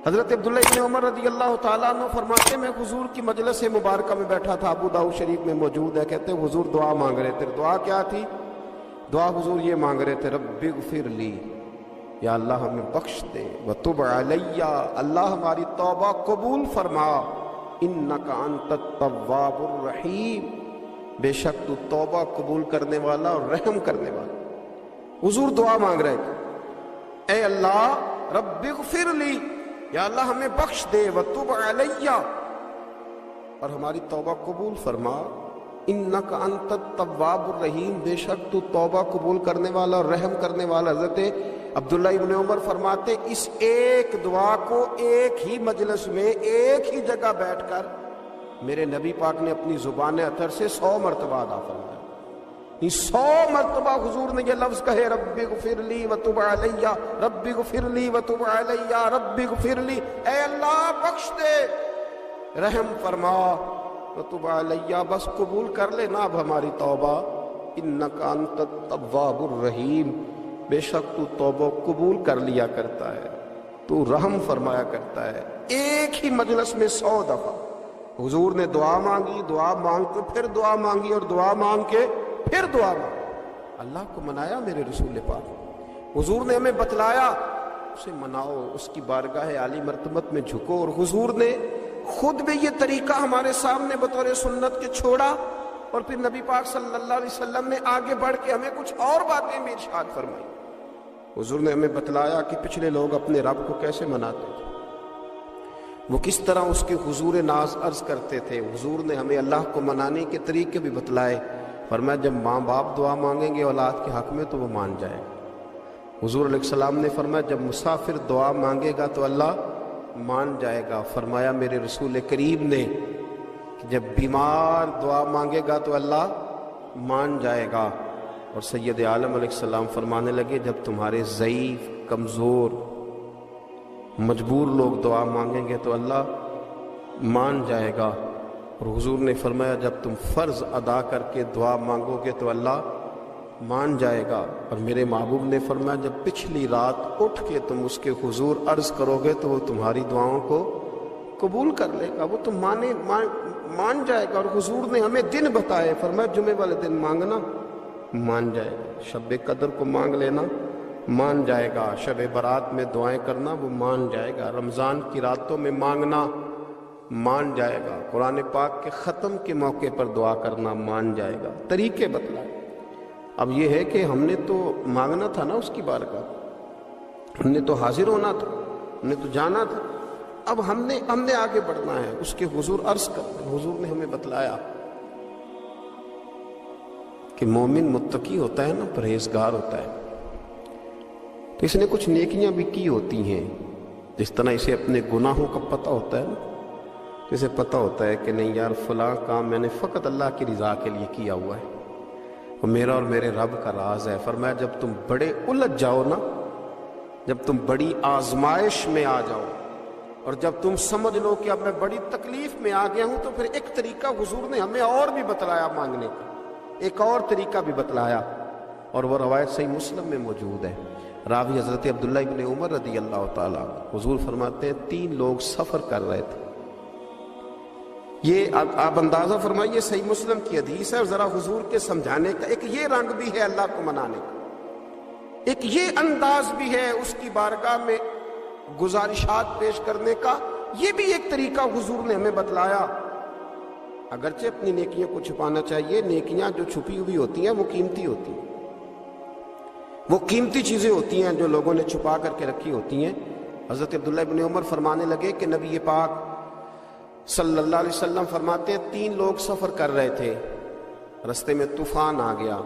حضرت عبداللہ ابن عمر رضی اللہ تعالیٰ عنہ فرماتے میں حضور کی مجلس مبارکہ میں بیٹھا تھا، ابو داؤد شریف میں موجود ہے، کہتے ہیں حضور دعا مانگ رہے تھے۔ دعا کیا تھی؟ دعا حضور یہ مانگ رہے تھے، رب اغفر لی، یا اللہ ہمیں بخش دے، وتب علی، اللہ ہماری توبہ قبول فرما، انک انت التواب الرحیم، بے شک تو توبہ قبول کرنے والا اور رحم کرنے والا۔ حضور دعا مانگ رہے تھے، اے اللہ رب اغفر لی، یا اللہ ہمیں بخش دے، وتب علی، اور ہماری توبہ قبول فرما، انک انت التواب الرحیم، بے شک تو توبہ قبول کرنے والا اور رحم کرنے والا۔ حضرت عبداللہ ابن عمر فرماتے اس ایک دعا کو ایک ہی مجلس میں ایک ہی جگہ بیٹھ کر میرے نبی پاک نے اپنی زبان اطہر سے 100 مرتبہ ادا فرمایا۔ 100 مرتبہ حضور نے یہ لفظ کہے، رب اغفر لی وتب علی، رب اغفر لی وتب علی، رب اغفر لی، اے اللہ بخش دے، رحم فرما، وتب علی، بس قبول کر لے نا اب ہماری توبہ، انک انت التواب الرحیم، بے شک تو توبہ قبول کر لیا کرتا ہے، تو رحم فرمایا کرتا ہے۔ ایک ہی مجلس میں 100 دفعہ حضور نے دعا مانگی، دعا مانگ کے پھر دعا مانگی، اور دعا مانگ کے پھر دعا مانگی۔ اللہ کو منایا میرے رسول پاک، حضور نے ہمیں بتلایا، اسے مناؤ، اس کی بارگاہ عالی مرتبت میں جھکو، اور حضور نے خود بھی یہ طریقہ ہمارے سامنے بطور سنت کے چھوڑا، اور پھر نبی پاک صلی اللہ علیہ وسلم نے آگے بڑھ کے ہمیں کچھ اور باتیں بھی ارشاد فرمائی۔ حضور نے ہمیں بتلایا کہ پچھلے لوگ اپنے رب کو کیسے مناتے تھے، وہ کس طرح اس کے حضور ناز عرض کرتے تھے۔ حضور نے ہمیں اللہ کو منانے کے طریقے بھی بتلائے، فرمایا جب ماں باپ دعا مانگیں گے اولاد کے حق میں تو وہ مان جائے۔ حضور علیہ السلام نے فرمایا جب مسافر دعا مانگے گا تو اللہ مان جائے گا۔ فرمایا میرے رسول کریم نے کہ جب بیمار دعا مانگے گا تو اللہ مان جائے گا۔ اور سید عالم علیہ السلام فرمانے لگے جب تمہارے ضعیف، کمزور، مجبور لوگ دعا مانگیں گے تو اللہ مان جائے گا۔ اور حضور نے فرمایا جب تم فرض ادا کر کے دعا مانگو گے تو اللہ مان جائے گا۔ اور میرے محبوب نے فرمایا جب پچھلی رات اٹھ کے تم اس کے حضور عرض کرو گے تو وہ تمہاری دعاؤں کو قبول کر لے گا، وہ تم مان جائے گا۔ اور حضور نے ہمیں دن بتائے، فرمایا جمعے والے دن مانگنا مان جائے گا، شب قدر کو مانگ لینا مان جائے گا، شب برات میں دعائیں کرنا وہ مان جائے گا، رمضان کی راتوں میں مانگنا مان جائے گا، قرآن پاک کے ختم کے موقع پر دعا کرنا مان جائے گا۔ طریقے بتلائے۔ اب یہ ہے کہ ہم نے تو مانگنا تھا نا اس کی بارگاہ، ہم نے تو حاضر ہونا تھا، ہم نے تو جانا تھا، اب ہم نے آگے بڑھنا ہے، اس کے حضور عرض کرنا۔ حضور نے ہمیں بتلایا کہ مومن متقی ہوتا ہے نا، پرہیزگار ہوتا ہے، تو اس نے کچھ نیکیاں بھی کی ہوتی ہیں، جس طرح اسے اپنے گناہوں کا پتہ ہوتا ہے نا، اسے پتہ ہوتا ہے کہ نہیں یار فلاں کام میں نے فقط اللہ کی رضا کے لیے کیا ہوا ہے، وہ میرا اور میرے رب کا راز ہے۔ فرمایا جب تم بڑے الجھ جاؤ نا، جب تم بڑی آزمائش میں آ جاؤ، اور جب تم سمجھ لو کہ اب میں بڑی تکلیف میں آ گیا ہوں، تو پھر ایک طریقہ حضور نے ہمیں اور بھی بتلایا مانگنے کا، ایک اور طریقہ بھی بتلایا، اور وہ روایت صحیح مسلم میں موجود ہے۔ راوی حضرت عبداللہ ابن عمر رضی اللہ تعالیٰ، حضور فرماتے ہیں 3 لوگ سفر کر رہے تھے، یہ آپ اندازہ فرمائیے صحیح مسلم کی حدیث ہے، اور ذرا حضور کے سمجھانے کا ایک یہ رنگ بھی ہے اللہ کو منانے کا، ایک یہ انداز بھی ہے اس کی بارگاہ میں گزارشات پیش کرنے کا، یہ بھی ایک طریقہ حضور نے ہمیں بتلایا۔ اگرچہ اپنی نیکیوں کو چھپانا چاہیے، نیکیاں جو چھپی ہوئی ہوتی ہیں وہ قیمتی ہوتی ہیں، وہ قیمتی چیزیں ہوتی ہیں جو لوگوں نے چھپا کر کے رکھی ہوتی ہیں۔ حضرت عبداللہ ابن عمر فرمانے لگے کہ نبی پاک صلی اللہ علیہ وسلم فرماتے ہیں 3 لوگ سفر کر رہے تھے، رستے میں طوفان آ گیا،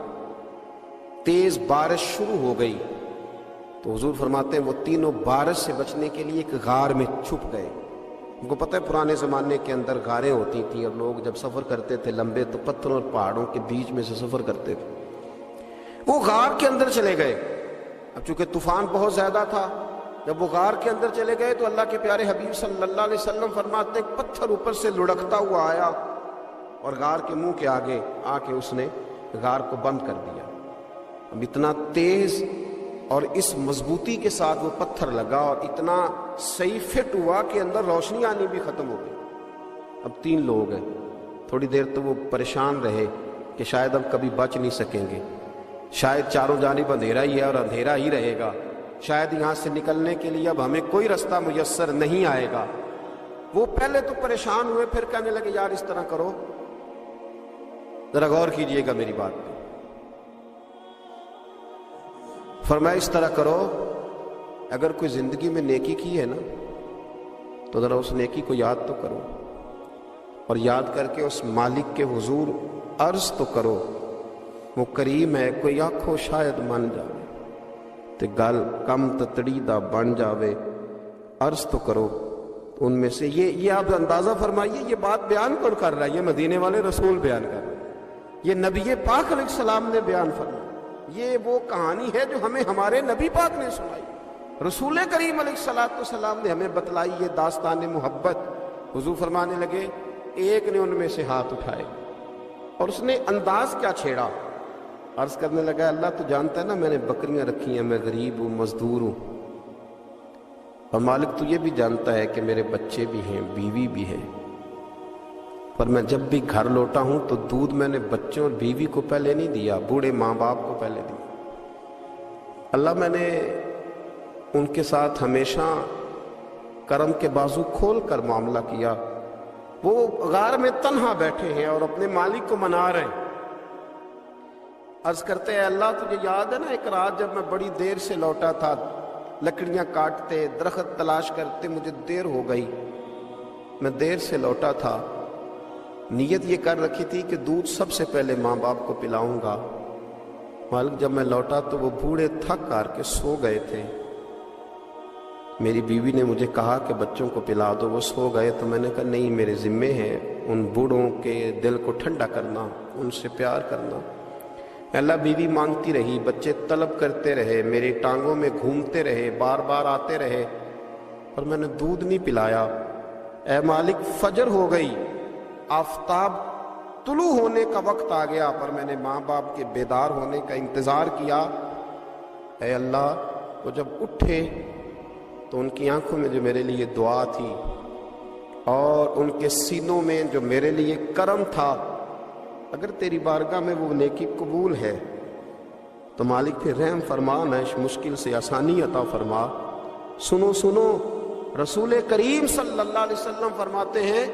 تیز بارش شروع ہو گئی، تو حضور فرماتے ہیں وہ تینوں بارش سے بچنے کے لیے ایک غار میں چھپ گئے۔ ان کو پتہ ہے پرانے زمانے کے اندر غاریں ہوتی تھیں، اور لوگ جب سفر کرتے تھے لمبے تو پتھروں اور پہاڑوں کے بیچ میں سے سفر کرتے تھے، وہ غار کے اندر چلے گئے۔ اب چونکہ طوفان بہت زیادہ تھا، جب وہ غار کے اندر چلے گئے تو اللہ کے پیارے حبیب صلی اللہ علیہ وسلم فرماتے ہیں پتھر اوپر سے لڑکتا ہوا آیا اور غار کے منہ کے آگے آ کے اس نے غار کو بند کر دیا۔ اب اتنا تیز اور اس مضبوطی کے ساتھ وہ پتھر لگا اور اتنا صحیح فٹ ہوا کہ اندر روشنی آنی بھی ختم ہو گئی۔ اب 3 لوگ ہیں، تھوڑی دیر تو وہ پریشان رہے کہ شاید اب کبھی بچ نہیں سکیں گے، شاید چاروں جانب اندھیرا ہی ہے اور اندھیرا ہی رہے گا، شاید یہاں سے نکلنے کے لیے اب ہمیں کوئی رستہ میسر نہیں آئے گا۔ وہ پہلے تو پریشان ہوئے، پھر کہنے لگے یار اس طرح کرو، ذرا غور کیجئے گا میری بات پہ۔ فرمایا اس طرح کرو، اگر کوئی زندگی میں نیکی کی ہے نا تو ذرا اس نیکی کو یاد تو کرو، اور یاد کر کے اس مالک کے حضور عرض تو کرو، وہ کریم ہے، کوئی آنکھوں شاید من جاوے تے گل کم تتڑی دا بن جاوے، عرض تو کرو۔ ان میں سے یہ آپ اندازہ فرمائیے، یہ بات بیان کون کر رہا ہے؟ یہ مدینے والے رسول بیان کر رہے ہیں، یہ نبی پاک علیہ السلام نے بیان فرمایا۔ یہ وہ کہانی ہے جو ہمیں ہمارے نبی پاک نے سنائی، رسول کریم علیہ السلام نے ہمیں بتلائی، یہ داستان محبت۔ حضور فرمانے لگے، ایک نے ان میں سے ہاتھ اٹھائے اور اس نے انداز کیا چھیڑا، عرض کرنے لگا اللہ تو جانتا ہے نا میں نے بکریاں رکھی ہیں، میں غریب ہوں، مزدور ہوں، اور مالک تو یہ بھی جانتا ہے کہ میرے بچے بھی ہیں، بیوی بھی ہے، پر میں جب بھی گھر لوٹا ہوں تو دودھ میں نے بچوں اور بیوی کو پہلے نہیں دیا، بوڑھے ماں باپ کو پہلے دیا۔ اللہ میں نے ان کے ساتھ ہمیشہ کرم کے بازو کھول کر معاملہ کیا، وہ غار میں تنہا بیٹھے ہیں اور اپنے مالک کو منا رہے ہیں۔ عرض کرتے ہیں اللہ تجھے یاد ہے نا ایک رات جب میں بڑی دیر سے لوٹا تھا، لکڑیاں کاٹتے، درخت تلاش کرتے، مجھے دیر ہو گئی، میں دیر سے لوٹا تھا، نیت یہ کر رکھی تھی کہ دودھ سب سے پہلے ماں باپ کو پلاؤں گا، مالک جب میں لوٹا تو وہ بوڑھے تھک کر کے سو گئے تھے، میری بیوی نے مجھے کہا کہ بچوں کو پلا دو، وہ سو گئے، تو میں نے کہا نہیں میرے ذمے ہے ان بوڑھوں کے دل کو ٹھنڈا کرنا، ان سے پیار کرنا۔ اللہ بیوی مانگتی رہی، بچے طلب کرتے رہے، میری ٹانگوں میں گھومتے رہے، بار بار آتے رہے، پر میں نے دودھ نہیں پلایا۔ اے مالک فجر ہو گئی، آفتاب طلوع ہونے کا وقت آ گیا، پر میں نے ماں باپ کے بیدار ہونے کا انتظار کیا۔ اے اللہ وہ جب اٹھے تو ان کی آنکھوں میں جو میرے لیے دعا تھی اور ان کے سینوں میں جو میرے لیے کرم تھا، اگر تیری بارگاہ میں وہ نیکی قبول ہے تو مالک پھر رحم فرما، میں اس مشکل سے آسانی عطا فرما۔ سنو سنو، رسول کریم صلی اللہ علیہ وسلم فرماتے ہیں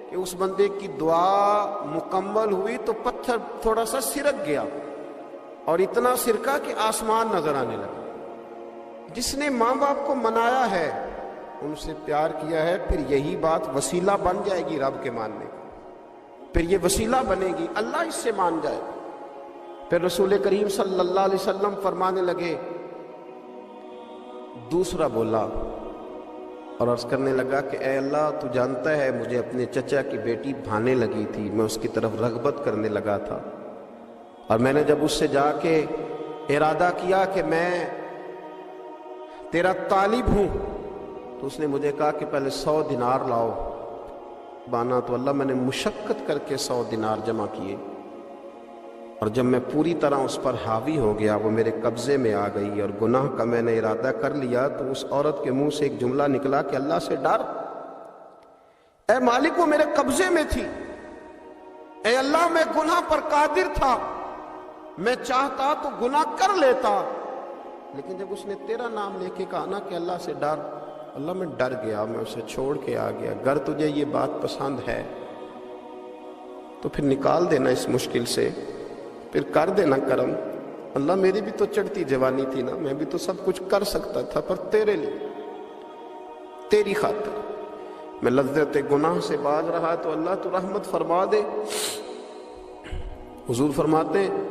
کہ اس بندے کی دعا مکمل ہوئی تو پتھر تھوڑا سا سرک گیا، اور اتنا سرکا کہ آسمان نظر آنے لگا۔ جس نے ماں باپ کو منایا ہے، ان سے پیار کیا ہے، پھر یہی بات وسیلہ بن جائے گی رب کے ماننے کا، پھر یہ وسیلہ بنے گی، اللہ اس سے مان جائے۔ پھر رسول کریم صلی اللہ علیہ وسلم فرمانے لگے، دوسرا بولا اور عرض کرنے لگا کہ اے اللہ تو جانتا ہے مجھے اپنے چچا کی بیٹی بھانے لگی تھی، میں اس کی طرف رغبت کرنے لگا تھا، اور میں نے جب اس سے جا کے ارادہ کیا کہ میں تیرا طالب ہوں، تو اس نے مجھے کہا کہ پہلے 100 دینار لاؤ بانا، تو اللہ میں نے مشقت کر کے 100 دینار جمع کیے، اور جب میں پوری طرح اس پر حاوی ہو گیا، وہ میرے قبضے میں آ گئی اور گناہ کا میں نے ارادہ کر لیا، تو اس عورت کے منہ سے ایک جملہ نکلا کہ اللہ سے ڈر، اے مالک وہ میرے قبضے میں تھی، اے اللہ میں گناہ پر قادر تھا، میں چاہتا تو گناہ کر لیتا، لیکن جب اس نے تیرا نام لے کے کہا نا کہ اللہ سے ڈر، اللہ میں ڈر گیا، میں اسے چھوڑ کے آ گیا۔ اگر تجھے یہ بات پسند ہے تو پھر نکال دینا اس مشکل سے، پھر کر دینا کرم۔ اللہ میری بھی تو چڑھتی جوانی تھی نا، میں بھی تو سب کچھ کر سکتا تھا، پر تیرے لیے، تیری خاطر میں لذت گناہ سے باز رہا، تو اللہ تو رحمت فرما دے۔ حضور فرماتے ہیں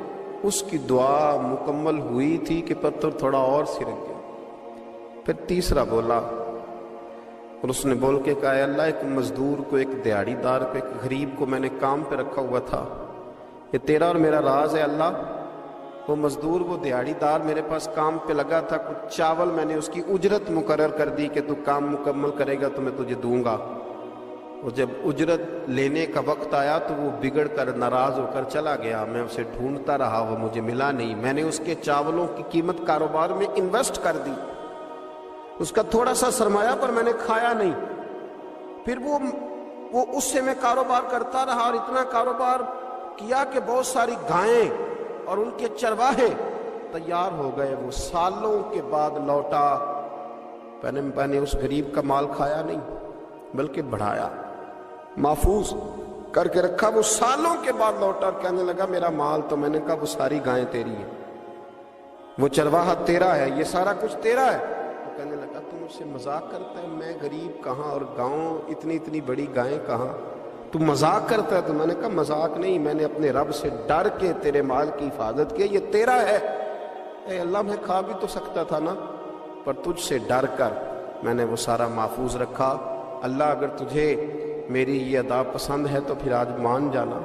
اس کی دعا مکمل ہوئی تھی کہ پتھر تھوڑا اور سرک گیا۔ پھر تیسرا بولا اور اس نے بول کے کہا، اے اللہ ایک مزدور کو، ایک دیہڑی دار کو، ایک غریب کو میں نے کام پہ رکھا ہوا تھا، یہ تیرا اور میرا راز ہے اللہ۔ وہ مزدور، وہ دیہڑی دار میرے پاس کام پہ لگا تھا، کچھ چاول میں نے اس کی اجرت مقرر کر دی کہ تو کام مکمل کرے گا تو میں تجھے دوں گا۔ اور جب اجرت لینے کا وقت آیا تو وہ بگڑ کر ناراض ہو کر چلا گیا. میں اسے ڈھونڈتا رہا, وہ مجھے ملا نہیں. میں نے اس کے چاولوں کی قیمت کاروبار میں انویسٹ کر دی, اس کا تھوڑا سا سرمایہ پر میں نے کھایا نہیں. پھر وہ اس سے میں کاروبار کرتا رہا اور اتنا کاروبار کیا کہ بہت ساری گائیں اور ان کے چرواہے تیار ہو گئے. وہ سالوں کے بعد لوٹا. میں نے اس غریب کا مال کھایا نہیں بلکہ بڑھایا, محفوظ کر کے رکھا. وہ سالوں کے بعد لوٹا اور کہنے لگا میرا مال. تو میں نے کہا وہ ساری گائیں تیری ہیں, وہ چرواہا تیرا ہے, یہ سارا کچھ تیرا ہے. وہ کہنے لگا تم مجھ سے مذاق کرتا ہے, میں غریب کہاں اور گاؤں اتنی بڑی گائیں کہاں, تو مذاق کرتا ہے. تو میں نے کہا مذاق نہیں, میں نے اپنے رب سے ڈر کے تیرے مال کی حفاظت کی, یہ تیرا ہے. اے اللہ میں کھا بھی تو سکتا تھا نا, پر تجھ سے ڈر کر میں نے وہ سارا محفوظ رکھا. اللہ اگر تجھے میری یہ ادا پسند ہے تو پھر آج مان جانا,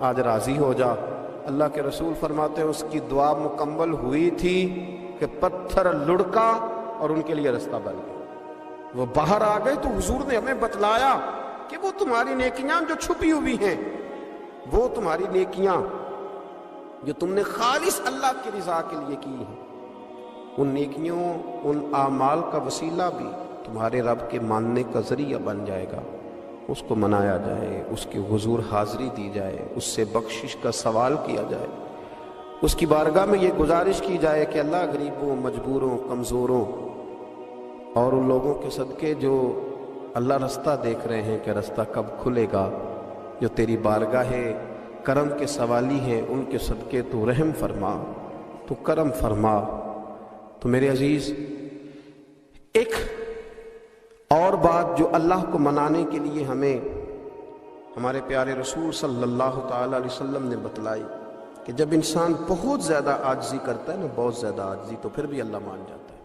آج راضی ہو جا. اللہ کے رسول فرماتے ہیں اس کی دعا مکمل ہوئی تھی کہ پتھر لڑکا اور ان کے لیے رستہ بن گیا. وہ باہر آ گئے تو حضور نے ہمیں بتلایا کہ وہ تمہاری نیکیاں جو چھپی ہوئی ہیں, وہ تمہاری نیکیاں جو تم نے خالص اللہ کی رضا کے لیے کی ہیں, ان نیکیوں ان اعمال کا وسیلہ بھی تمہارے رب کے ماننے کا ذریعہ بن جائے گا. اس کو منایا جائے, اس کے حضور حاضری دی جائے, اس سے بخشش کا سوال کیا جائے, اس کی بارگاہ میں یہ گزارش کی جائے کہ اللہ غریبوں, مجبوروں, کمزوروں اور ان لوگوں کے صدقے جو اللہ رستہ دیکھ رہے ہیں کہ رستہ کب کھلے گا, جو تیری بارگاہ کرم کے سوالی ہیں, ان کے صدقے تو رحم فرما, تو کرم فرما. تو میرے عزیز, ایک اور بات جو اللہ کو منانے کے لیے ہمیں ہمارے پیارے رسول صلی اللہ تعالی علیہ وسلم نے بتلائی کہ جب انسان بہت زیادہ عاجزی کرتا ہے نا, بہت زیادہ عاجزی, تو پھر بھی اللہ مان جاتا ہے.